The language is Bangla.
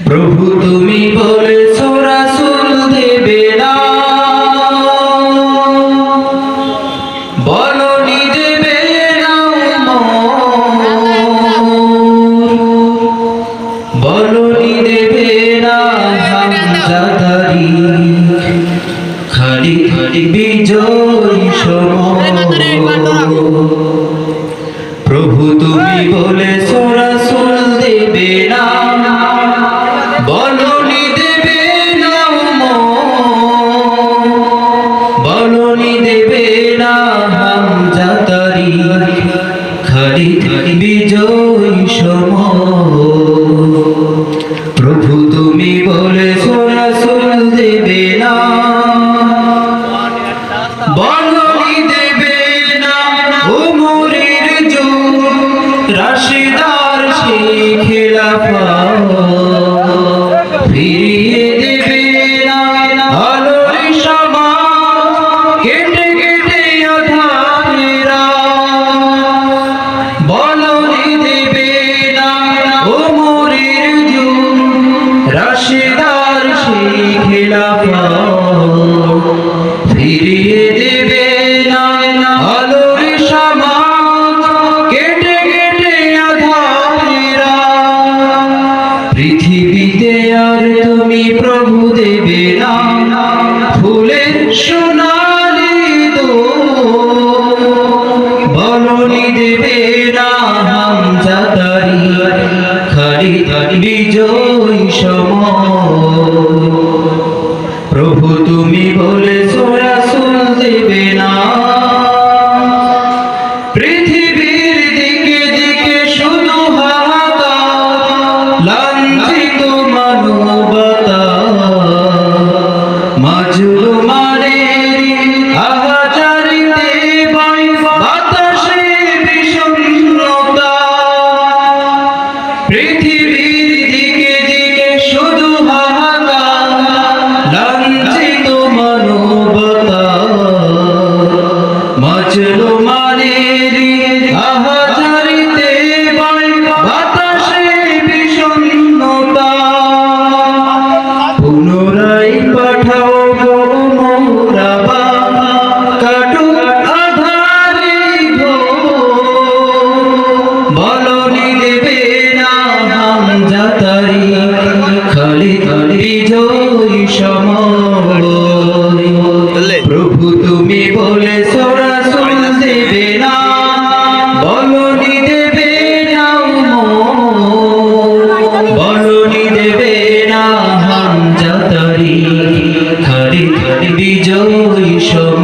প্রভু তুমি বলেছো রাসূল দেবে না, বলনি দেবে না, বলনি দেবে না হামজাদারি, খালি খালি বিজয় সময়। প্রভু তুমি বলেছো রাসূল দেবে না, বলনি দেবে না, বলনি দেবে না হামজাদারি, খালি খালি বিজয় সময়। প্রভু তুমি বলেছো রাসূল দেবে না, বলনি দেবে না ওমরের যুগ, রাশিদার সেই খেলাফত, ফিরিয়ে দেবে না আলোর সমাজ, কেটে কেটে আঁধারেরা, বলনি দেবে না ওমরের যুগ, রাশিদার সেই খেলাফত, ফিরিয়ে দেবে না আলোর সমাজ, কেটে কেটে আঁধারেরা। পৃথিবীতে আর তুমি প্রভু দেবে না ফুলের সোনালি দোল, বলনি দেবে না হামজাদারি, খালি খালি বিজয় সময়। প্রভু তুমি বলেছো রাসূল দেবে না, পৃথিবীর দিকে দিকে শুধু হাহাকার, লাঞ্ছিত মানবতা, মাজলুমানের আহাজারিতে বাতাসে বিষণ্ণতা। পৃথিবীর দিকে দিকে শুধু হাহাকার, লাঞ্ছিত মানবতা, মাজলুমানের আহাজারিতে বাতাসে বিষণ্ণতা। পুনরায় পাঠাও গো মোরাবা, কাটুক আঁধারে ঘোর, বলনি দেবে না হামজাদারি, খালি খালি বিজয় সময়। প্রভু তুমি বলেছো রাসূল দেবে না, বলনি দেবে না, বলনি দেবে না হামজাদারি, খালি খালি বিজয় সময়।